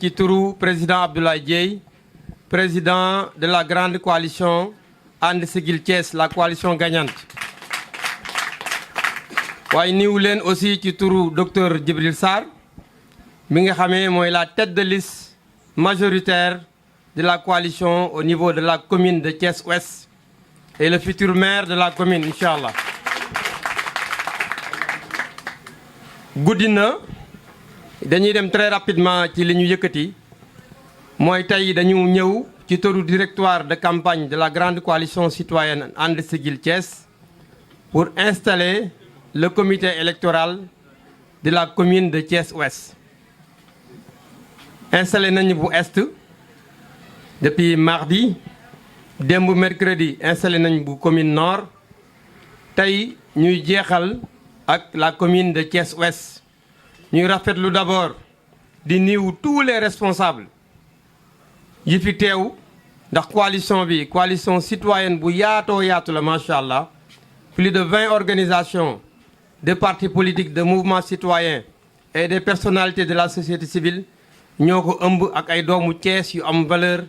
ci turu président Abdoulaye Dièye président de la grande coalition And Siggil Thiès, la coalition gagnante. waaye niwu leen aussi ci turu docteur Djibril Sarr mi nga xamee mooy la tête de liste majoritaire de la coalition au niveau de la commune de Thiès-Ouest et le futur maire de la commune inchallah. guddi na dañuy dem très rapidement ci li ñu yëkkati mooy tey dañu ñëw ci turu directoire de campagne de la grande coalition citoyenne And Siggil Thiès pour installer le comité électoral de la commune de Thiès-Ouest. Installé nañu bu est depuis mardi démb mercredi installé nañu bu commune nord tey ñuy jeexal ak la commune de Thiès-Ouest. ñuy rafetlu d'abord di niiw tous les responsables yi fi teew ndax coalition bi coalition citoyenne bu yaatoo yaatu la macha allah plus de 20 organisations de partis politiques de mouvements citoyens et des personnalités de la société civile ñoo ko ëmb ak ay doomu Thiès yu am valeur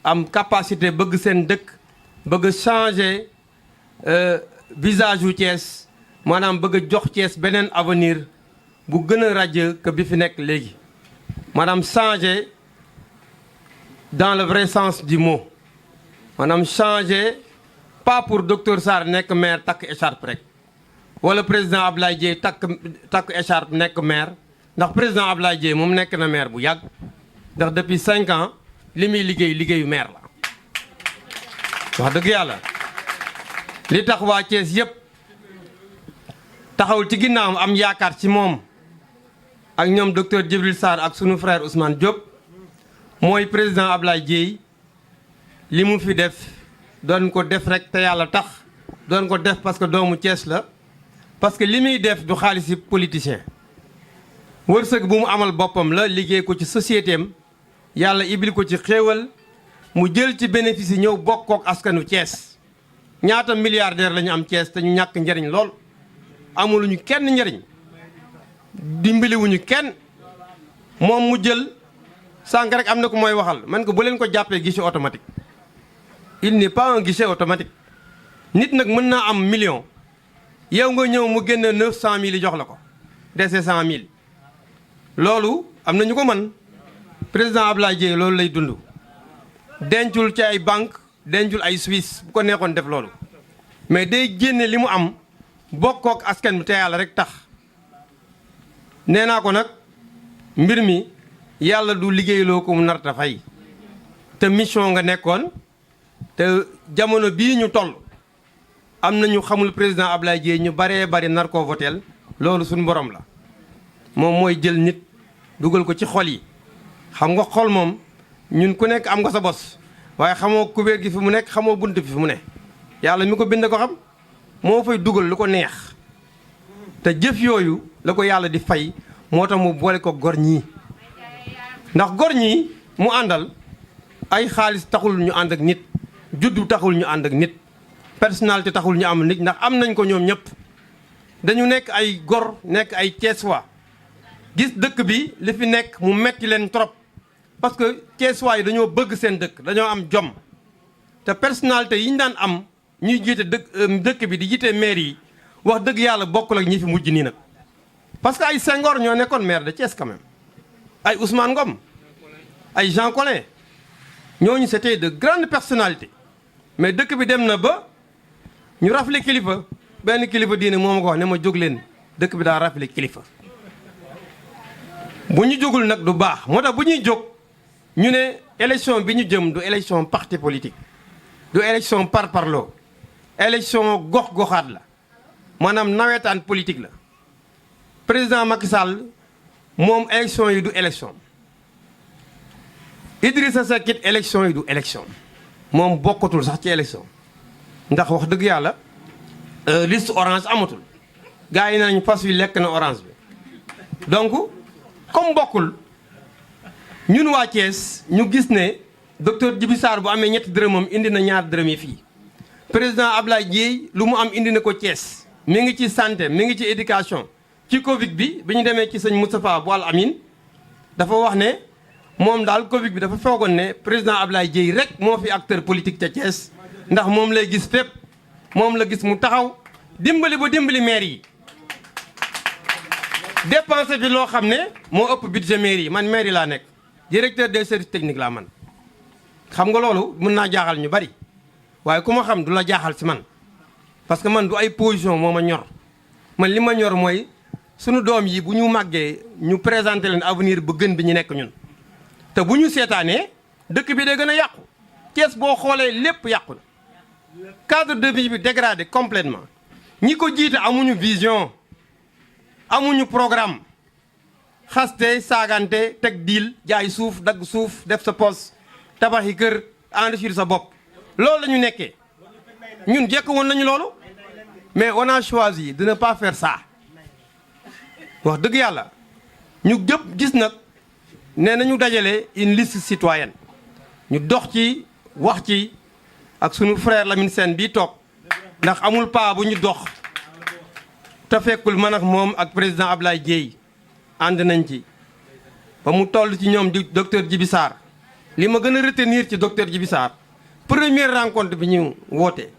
am capacité bëgg seen dëkk bëgg changer visage yu Thiès maanaam bëgg a jox Thiès beneen avenir bu gën a radieux que bi fi nekk léegi maanaam changer dans le vrai sens du mot maanaam changer pas pour docteur Sarr nekk maire takk écharpe rek wala président Abdoulaye Dièye takk écharpe nekk maire ndax président Abdoulaye Dièye moom nekk na maire bu yàgg ndax depuis 5 ans li muy liggéeyu maire la wax dëgg yàlla li tax waa Thiès yëpp taxawul ci ginnaawam am yaakaar ci moom ak ñoom docteur Djibril Sarr ak sunu frère Ousmane Diop mooy président Abdoulaye Dièye li mu fi def doon ko def rek te yàlla tax doon ko def parce que doomu Thiès la parce que li muy def du xaalisi politicien wërsëg bu mu amal boppam la liggéey ko ci société am yàlla ibil ko ci xéewal mu jël ci bénéfice yi ñëw bokkook askanu Thiès ñaata milliardaire la ñu am Thiès te ñu ñàkk njariñ lool amuluñu kenn njariñ dimbaliwuñu kenn moom mu jël sànq rek am na ko mooy waxal man ko bu leen ko jàppee guichet automatique il n'est pas un guichet automatique nit nag mën naa am million yow nga ñëw mu génne 900 000 yi jox la ko dese 100 000 loolu am na ñu ko mën président Abdoulaye Dièye loolu lay dund dencul ci ay banque dencul ay Suisse bu ko neexoon def loolu mais day génne li mu am bokkook askan bi te yàlla rek tax nee naa ko nag mbir mi yàlla du liggéeyloo ko mu narta fay te mission nga nekkoon te jamono bii ñu toll am na ñu xamul président Abdoulaye Dièye ñu baree bari nar koo voteel loolu suñu borom la moom mooy jël nit dugal ko ci xol yi xam nga xol moom ñun ku nekk am nga sa bos waaye xamoo kubéer gi fi mu nekk xamoo bunt fi mu ne yàlla mi ko bind ko xam moo fay dugal lu ko neex te jëf yooyu la ko yàlla di fay moo tax mu boole ko gor ñii ndax gor ñii mu àndal ay xaalis taxul ñu ànd ak nit juddu taxul ñu ànd ak nit personnalité taxul ñu am nit ndax am nañ ko ñoom ñëpp dañu nekk ay gor nekk ay Thiessois gis dëkk bi li fi nekk mu metti leen trop parce que Thiessois yi dañoo bëgg seen dëkk dañoo am jom te personnalité yi ñu daan am ñuy jiite dëkk bi di jiite maire yi wax dëgg yàlla bokkul ak ñi fi mujj nii nag parce que ay Senghor ñoo nekkoon maire de Thiès quand même ay Ousmane Ngom ay Jean Collin ñooñu c'était de grandes personnalités mais dëkk bi dem na ba ñu rafle kilifa benn kilifa diine moo ma ko wax ne ma jóg leen dëkk bi daa rafle kilifa bu ñu jógul nag du baax moo tax bu ñuy jóg ñu ne élection bi ñu jëm du élection parti politique du élection parparloo élection gox-goxaat la maanaam nawetaan politique la président Macky Sall moom élection yi du élection Idrissa Seck it élection yi du élection moom bokkatul sax ci élection ndax wax dëgg yàlla liste orange amatul gars yi nañ fas wi lekk na orange bi donc comme bokkul ñun waa Thiès ñu gis ne docteur Djibi Sarr bu amee ñetti dërëmam indi na ñaar dërëm yi fii président Abdoulaye Dièye lu mu am indi na ko Thiès mi ngi ci santé mi ngi ci éducation ci Covid bi ñu demee ci sëñ Moustapha bu Al Amin dafa wax ne moom daal Covid bi dafa foogoon ne président Ablaye Dièye rek moo fi acteur politique ca Thiès ndax moom lay gis fépp moom la gis mu taxaw dimbali ba dimbali maire yi dépensé fi loo xam ne moo ëpp budget maire yi man maire yi laa nekk directeur des services techniques laa man xam nga loolu mën naa jaaxal ñu bari waaye ku ma xam du la jaaxal ci man parce que man du ay position moo ma ñor man li ma ñor mooy sunu doom yi bu ñu màggee ñu présenté leen avenir bu gën bi ñu nekk ñun te bu ñu seetaanee dëkk bi day gën a yàqu Thiès boo xoolee lépp yàqu na cadre de vie bi dégradé complètement ñi ko jiite amuñu vision amuñu programme xaste saagante teg diil jaay suuf dagg suuf def sa poste tabaxi kër enrichir sa bopp loolu la ñu nekkee ñun jekk woon nañu loolu mais on a choisi de ne pas faire ça wax dëgg yàlla ñu jëpp gis nag nee nañu dajale une liste citoyenne ñu dox ci wax ci ak sunu frère Lamine Sène bii toog ndax amul pas bu ñu dox te fekkul man ak moom ak président Ablaye Dièye ànd nañ ci ba mu toll ci ñoom di docteur Djibi Sarr li ma gën a retenir ci docteur Djibi Sarr première rencontre bi ñu woote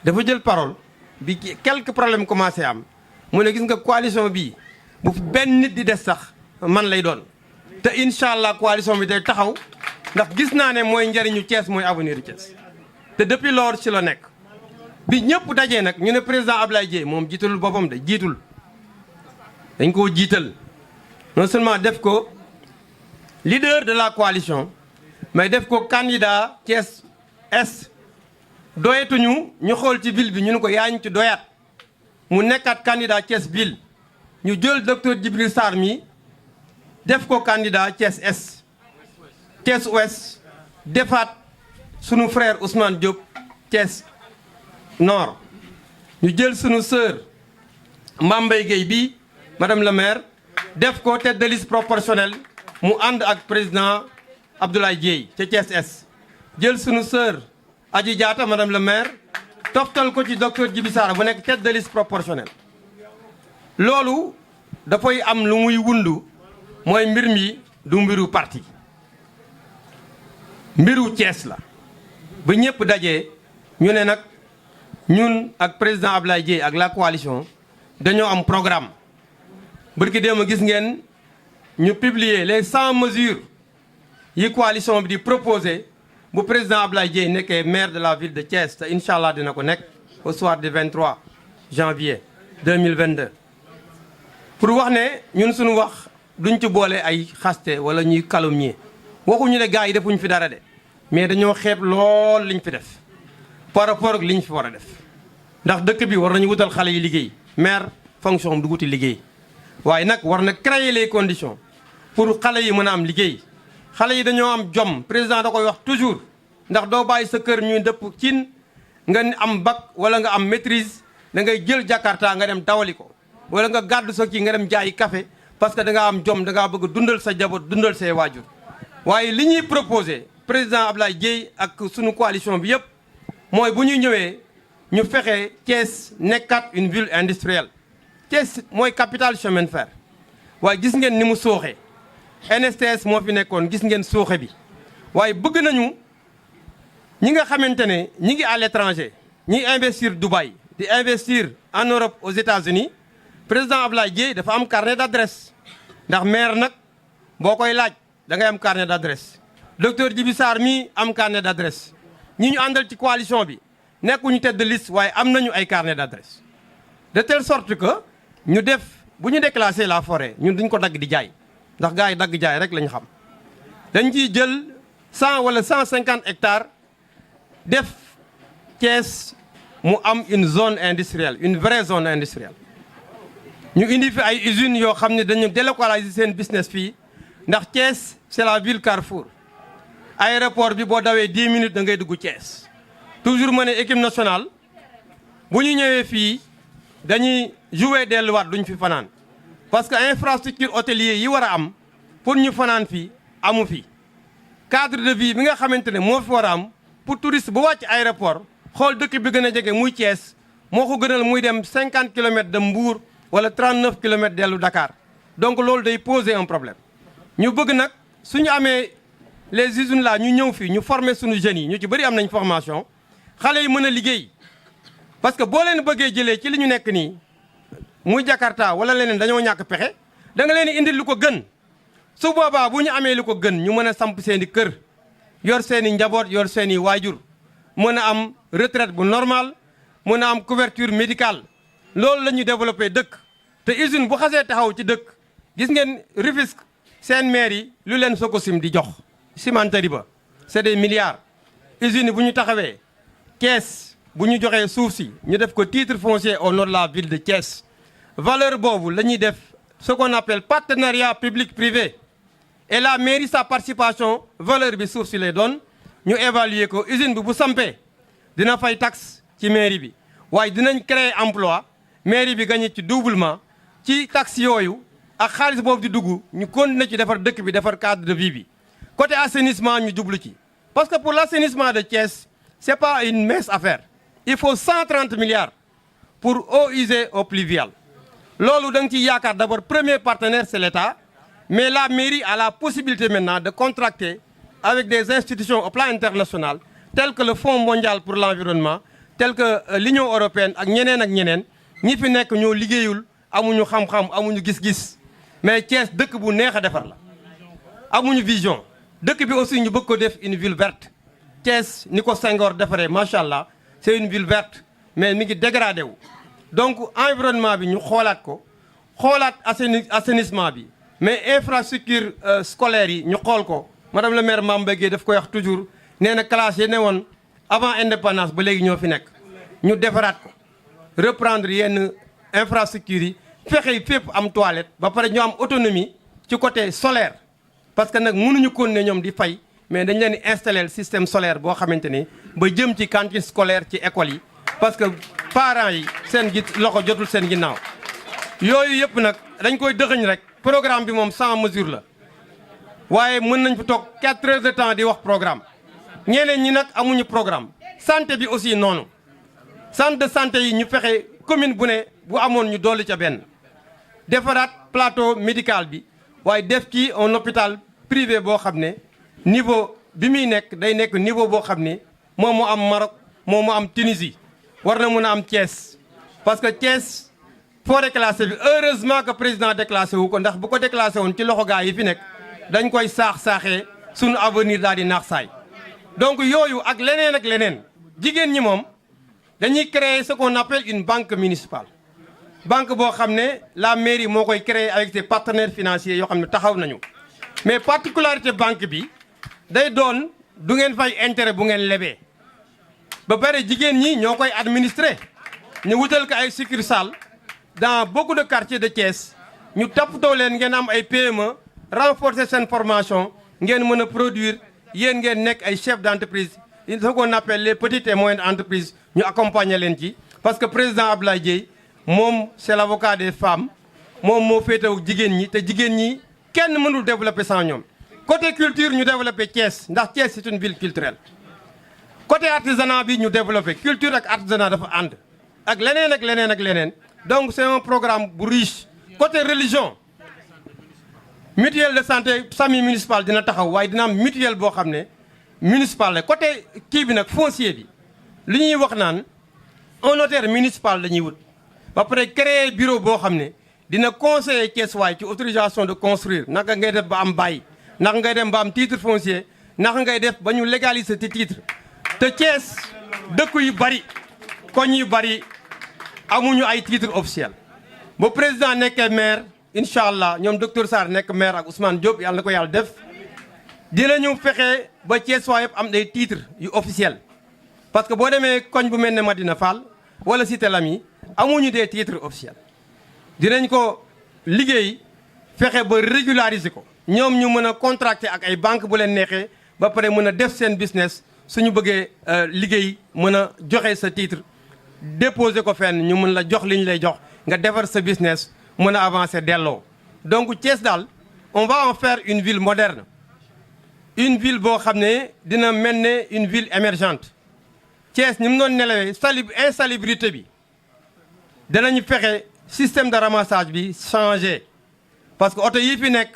dafa jël parole bi quelques problèmes commencé am mu ne gis nga coalition bii bu fi benn nit di des sax man lay doon te incha allah coalition bi day taxaw ndax gis naa ne mooy njëriñu Thiès mooy avenir du Thiès te depuis lors ci la nekk bi ñëpp dajee nag ñu ne président Ablaye Dièye moom jiitalul boppam de jiitul dañ koo jiital non seulement def ko leader de la coalition mais def ko candidat Thiès Est doyetuñu ñu xool ci ville bi ñu ne ko yaa ñu ci doyaat mu nekkaat candidat Thiès ville ñu jël docteur Djibril Sarr mi def ko candidat Thiès Est Thiès Ouest defaat sunu frère Ousmane Diop Thiès Nord ñu jël sunu sœur Mambay Gueye bi madame le maire def ko tête de liste proportionnelle mu ànd ak président Abdoulaye Dièye ca Thiès Est jël sunu sœur Adji Diatta madame le maire toftal ko ci docteur Djibi Sarr bu nekk tête de liste proportionnelle loolu dafay am lu muy wundu mooy mbir mi du mbiru parti mbiru Thiès la ba ñëpp dajee ñu ne nag ñun ak président Ablaye Dièye ak la coalition dañoo am programme bërki déema gis ngeen ñu publier les 100 mesures yi coalition bi di proposé bu président Ablaye Dièye nekkee maire de la ville de Thiès te incha allah dina ko nekk au soir du 23 janvier 2022 pour wax ne ñun suñu wax duñ ci boole ay xaste wala ñuy calomnier waxuñu ne gars yi defuñ fi dara de mais dañoo xeeb lool liñ fi def par rapport ak liñ fi war a def ndax dëkk bi war nañu wutal xale yi liggéey maire fonction du wuti liggéey waaye nag war na créer les conditions pour xale yi mën a am liggéey xale yi dañoo am jom président da koy wax toujours ndax doo bàyyi sa kër ñuy dëpp cin nga am bac wala nga am maîtrise da ngay jël Jakarta nga dem dawali ko wala nga gàddu sa kii nga dem jaayi café parce que da nga am jom da ngaa bëgg dundal sa jaboot dundal say waajur waaye li ñuy proposé président Ablaye Dièye ak sunu coalition bi yëpp mooy bu ñu ñëwee ñu fexe Thiès nekkat une ville industrielle Thiès mooy capitale chemin de fer waaye gis ngeen ni mu sooxee NSTS moo fi nekkoon gis ngeen sooxe bi waaye bëgg nañu ñi nga xamante ne ñi ngi à l'étranger ñi investir Dubaï di investir en Europe aux États-Unis président Ablaye Dièye dafa am carnet d'adresse ndax maire nag boo koy laaj da ngay am carnet d'adresse docteur Djibi Sarr mii am carnet d'adresse ñi ñu àndal ci coalition bi nekkuñu tête de liste waaye am nañu ay carnet d'adresse de telle sorte que ñu def bu ñu déclasser la forêt ñun duñ ko dagg di jaay ndax gars yi dagg jaay rek lañu xam dañ ciy jël 100 wala 150 hectares def Thiès mu am une zone industrielle une vraie zone industrielle ñu indi fi ay usines yoo xam ne dañu délocaliser seen business fii ndax Thiès c'est la ville Carrefour aéroport bi boo dawee 10 minutes da ngay dugg Thiès toujours ma ne équipe nationale bu ñu ñëwee fii dañuy jouer delluwaat duñ fi fanaan parce que infrastructure hôtelier yi war a am pour ñu fanaan fii amu fi cadre de vie bi nga xamante ne moo fi war a am pour touriste bu wàcc aéroport xool dëkk bi gën a jege muy Thiès moo ko gënal muy dem 50 kilomètres de Mbour wala 39 kilomètres dellu Dakar donc loolu day poser un problème ñu bëgg nag suñu amee les usines là ñu ñëw fii ñu former suñu jeunes yi ñu ci bëri am nañ formation xale yi mën a liggéey parce que boo leen bëggee jëlee ci li ñu nekk nii muy Jakarta wala leneen dañoo ñàkk pexe da nga leen indil lu ko gën su boobaa bu ñu amee lu ko gën ñu mën a samp seen i kër yor seen i njaboot yor seen i waajur mën a am retraite bu normal mën a am couverture médicale loolu la ñu développé dëkk te usine bu xasee taxaw ci dëkk gis ngeen Rufisque seen maire yi lu leen Sococim di jox cimenterie ba c'est des milliards usine bu ñu taxawee Thiès bu ñu joxee suuf si ñu def ko titre foncier au nom de la ville de Thiès valeur boobu la ñuy def ce qu'on appelle partenariat public-privé et la mairie sa participation valeur bi suuf si lay doon ñu évaluer ko usine bi bu sampee dina fay taxe ci mairie bi waaye dinañ créer emploi mairie bi gagné ci doublement ci taxe yooyu ak xaalis boobu di dugg ñu continuer ci defar dëkk bi defar cadre de vie bi côté assainissement ñu jublu ci parce que pour l'assainissement de Thiès c'est pas une mince affaire il faut 130 milliards pour eaux usées eaux pluviales loolu da nga ciy yaakaar d'abord premier partenaire c'est l'État mais la mairie a la possibilité maintenant de contracter avec des institutions au plan international telles que le Fonds mondial pour l'environnement tel que l'Union européenne ak ñeneen ñi fi nekk ñoo liggéeyul amuñu xam-xam amuñu gis-gis mais Thiès dëkk bu neex a defar la amuñu vision dëkk bi aussi ñu bëgg ko def une ville verte Thiès ni ko Senghor defaree macha allah c'est une ville verte mais mi ngi dégradé wu. donc environnement bi ñu xoolaat ko xoolaat assainissement bi mais infrastructure scolaire yi ñu xool ko madame le maire Mame Mbaye Guèye daf koy wax toujours nee na classe yi ne woon avant indépendance ba léegi ñoo fi nekk ñu defaraat ko reprendre yenn infrastructure yi fexe fépp am toilette ba pare ñu am autonomie ci côté solaire parce que nag mënuñu continuer ñoom di fay mais dañ leen di installer le système solaire boo xamante ni ba jëm ci cantine scolaire ci école yi parce que parents yi seen loxo jotul seen ginnaaw yooyu yëpp nag dañ koy dëxëñ rek programme bi moom 100 mesures la waaye mën nañ fi toog 4 heures de temps di wax programme ñeneen ñi nag amuñu programme santé bi aussi noonu centre de santé yi ñu fexe commune bu ne bu amoon ñu dolli ca benn defaraat plateau médical bi waaye def ci un hôpital privé boo xam ne niveau bi muy nekk day nekk niveau boo xam ne moom mu am Maroc moom mu am Tunisie war na mën a am Thiès parce que Thiès forêt classée bi heureusement que président déclassé wu ko ndax bu ko déclassé woon ci loxo gaa yi fi nekk dañ koy saaxee suñu avenir daal di naax saay donc yooyu ak leneen jigéen ñi moom dañuy créer ce qu'on appelle une banque municipale banque boo xam ne la mairie moo koy créer avec ses partenaires financiers yoo xam ne taxaw nañu mais particularité banque bi day doon du ngeen fay intérêt bu ngeen lebee ba pare jigéen ñi ñoo koy administrer ñu wutal ko ay succursales dans beaucoup de quartiers de Thiès ñu toppatoo leen ngeen am ay PME renforcer seen formation ngeen mën a produire yéen ngeen nekk ay chefs d'entreprise ce qu'on appelle les petites et moyennes entreprises ñu accompagner leen ci parce que président Abdoulaye Dièye moom c'est l'avocat des femmes moom moo féetewu jigéen ñi te jigéen ñi kenn mënul développer sans ñoom côté culture ñu développer Thiès ndax Thiès c'est une ville culturelle côté artisanat bi ñu développer culture ak artisanat dafa ànd ak leneen donc c'est un programme bu riche côté religion mutuelle de santé SAMU municipal dina taxaw waaye dina am mutuelle boo xam ne municipal la côté kii bi nag foncier bi li ñuy wax naan un notaire municipal la ñuy wut ba pare créer bureau boo xam ne dina conseiller Thiès waay ci autorisation de construire naka ngay def ba am bail naka ngay dem ba am titre foncier naka ngay def ba ñu légaliser ci titre te Thiès dëkk yu bari koñ yu bari amuñu ay titre officiel bu président nekkee maire incha allah ñoom docteur Sarr nekk maire ak Ousmane Diop yàlla na ko yàlla def dinañu fexe ba Thiès waa yëpp am des titres yu officiel parce que boo demee koñ bu mel ne Madina Fall wala Cité Lamy amuñu des titres officiels dinañ ko liggéey fexe ba régulariser ko ñoom ñu mën a contracter ak ay banque bu leen neexee ba pare mën a def seen business suñu bëggee liggéey mën a joxe sa titre déposer ko fenn ñu mën la jox li ñu lay jox nga defar sa business mën a avancer delloo donc Thiès daal on va en faire une ville moderne une ville boo xam ne dina mel ne une ville émergente Thiès ni mu doon nelawee insalubrité bi danañu fexe système de ramassage bi changer parce que oto yi fi nekk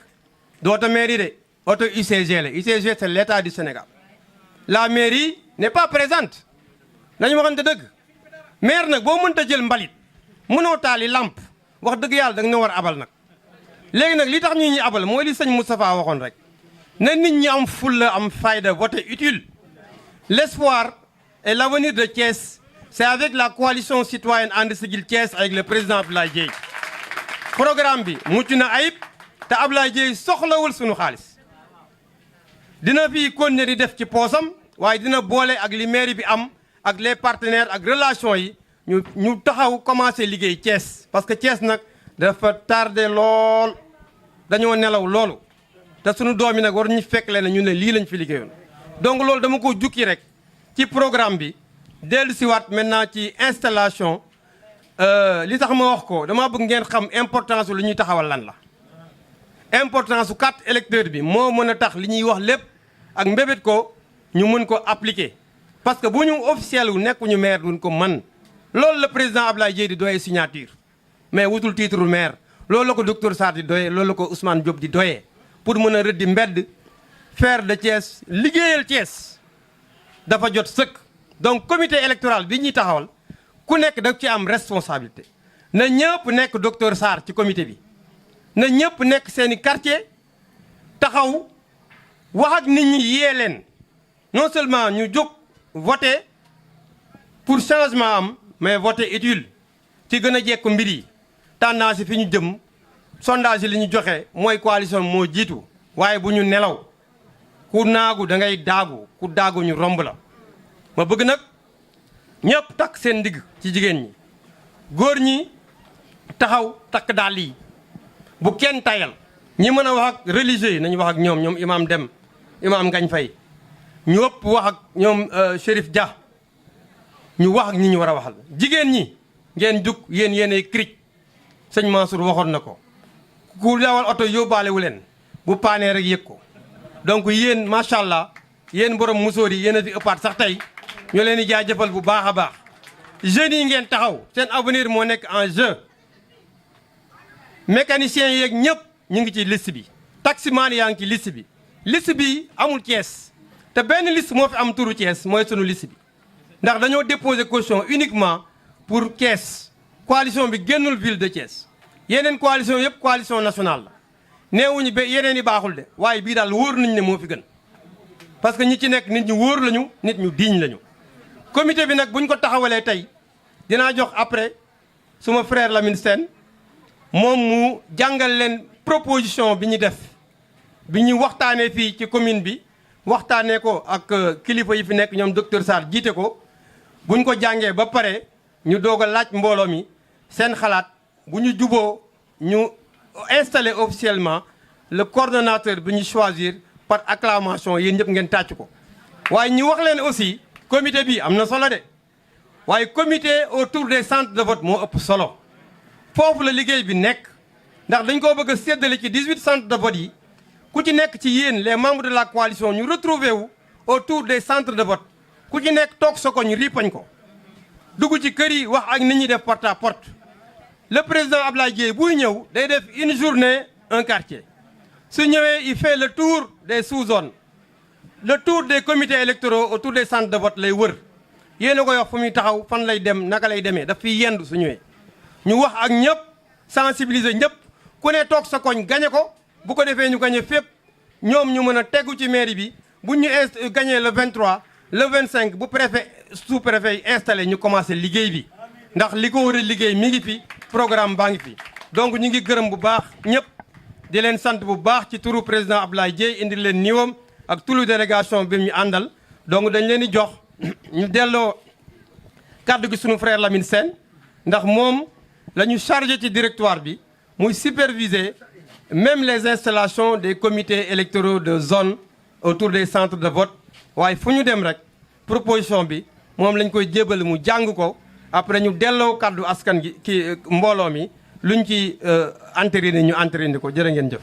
du oto mairie de auto UCG la UCG c'est l'État du Sénégal la mairie n'est pas présente nañu waxante dëgg maire nag boo mënta jël mbalit mënoo taali lamp wax dëgg yàlla da nga war a abal nag léegi nag li tax ñu abal mooy li sëñ Moustapha waxoon rek na nit ñi am fulla am fayda voter utile l'espoir et l'avenir de Thiès c'est avec la coalition citoyenne And Siggil Thiès avec le président Abdoulaye Dièye programme bi mucc na ayib te Abdoulaye Dièye soxlawul suñu xaalis dina fi continuer di def ci poosam waaye dina boole ak li mairie bi am ak les partenaires ak relations yi ñu taxaw commencé liggéey Thiès parce que Thiès nag dafa tardé lool dañoo nelaw loolu te sunu doom yi nag war ñu fekk leen ñu ne lii lañ fi liggéeyoon donc loolu dama ko jukki rek ci programme bi dellu siwaat maintenant ci installation li tax ma wax ko dama bëgg ngeen xam importance lu ñuy taxawal lan la importance su carte électeur bi moo mën a tax li ñuy wax lépp ak mbébét ko ñu mën ko appliquer parce que bu ñu officiel wu nekkuñu maire duñ ko mën loolu la président Abdoulaye Dièye di doyee signature mais wutul titre maire loolu la ko docteur Sarr di doyee loolu la ko Ousmane Diop di doyee pour mën a rëddi mbedd faire de Thiès liggéeyal Thiès dafa jot sëkk donc comité électoral bi ñuy taxawal ku nekk daf ci am responsabilité na ñëpp nekk docteur Sarr ci comité bi na ñëpp nekk seeni quartier taxaw wax ak nit ñi yee leen non seulement ñu jóg voter pour changement am mais voter utile ci gën a jekk mbir yi tendance yi fi ñu jëm sondage yi li ñu joxe mooy coalition moo jiitu waaye bu ñu nelaw ku naagu da ngay daagu ku daagu ñu romb la ma bëgg nag ñëpp takk seen ndigg ci jigéen ñi góor ñi taxaw takk dàll yi bu kenn tayal ñi mën a wax ak religieux yi nañu wax ak ñoom imam Dem imam Ngañ Fay ñu ëpp wax ak ñoom Chérif Dia ñu wax ak ñi ñu war a waxal jigéen ñi ngeen jug yéenay cric sëñ Mansour waxoon na ko ku dawal oto yóbbaalewu leen bu paanee rek yëg ko donc yéen macha allah yéen borom musóor yi yéen a fi ëppaat sax tey ñu leen di jaajëfal bu baax a baax jeunes yi ngeen taxaw seen avenir moo nekk en jeu mécaniciens yeeg ñëpp ñu ngi ci liste bi taximan yaa ngi ci liste bi amul Thiès te benn liste moo fi am turu Thiès mooy sunu liste bi ndax dañoo déposer caution uniquement pour Thiès coalition bi génnul ville de Thiès yeneen coalition yëpp coalition nationale la neewuñu ba yeneen yi baaxul de waaye bii daal wóor nañ ne moo fi gën parce que ñi ci nekk nit ñu wóor lañu nit ñu diiñ lañu comité bi nag buñ ko taxawalee tey dinaa jox après suma frère Lamine Sène moom mu jàngal leen proposition bi ñu def bi ñu waxtaanee fii ci commune bi waxtaanee ko ak kilifa yi fi nekk ñoom docteur Sarr jiite ko buñ ko jàngee ba pare ñu doog a laaj mbooloo mi seen xalaat bu ñu juboo ñu installer officiellement le coordonnateur bi ñu choisir par acclamation yéen ñëpp ngeen tàcc ko waaye ñu wax leen aussi comité bi am na solo de waaye comité autour des centres de vote moo ëpp solo foofu la liggéey bi nekk ndax dañ koo bëgg a séddale ci 18 centres de vote yi ku ci nekk ci yéen les membres de la coalition ñu retrouver wu autour des centres de vote ku ci nekk toog sa ko ñu riipañ ko dugg ci kër yi wax ak nit ñi def porte à porte le président Abdoulaye Dièye buy ñëw day def une journée un quartier su ñëwee il fait le tour des sous-zones le tour des comités électoraux autour des centres de vote lay wër yéen a koy wax fu muy taxaw fan lay dem naka lay demee daf fiy yendu su ñëwee ñu wax ak ñëpp sensibiliser ñëpp ku ne toog sa koñ gañe ko bu ko defee ñu gañe fépp ñoom ñu mën a tegu ci mairie bi bu ñu gañee le 23 le 25 bu préfet sous-préfet yi installé ñu commencé liggéey bi ndax li ko war a liggéey mi ngi fi programme baa ngi fi donc ñu ngi gërëm bu baax ñëpp di leen sant bu baax ci turu président Abdoulaye Dièye indi leen niwam ak turu délégation bi ñu àndal donc dañ leen di jox ñu delloo kàddu gi sunu frère Lamine Sène ndax moom la ñu chargé ci directoire bi muy superviser même les installations des comités électoraux de zone autour des centres de vote waaye fu ñu dem rek proposition bi moom lañ koy jébal mu jàng ko après ñu delloo kàddu askan gi ki mbooloo mi luñ ci entériné ñu entériné ko jërë ngeen jëf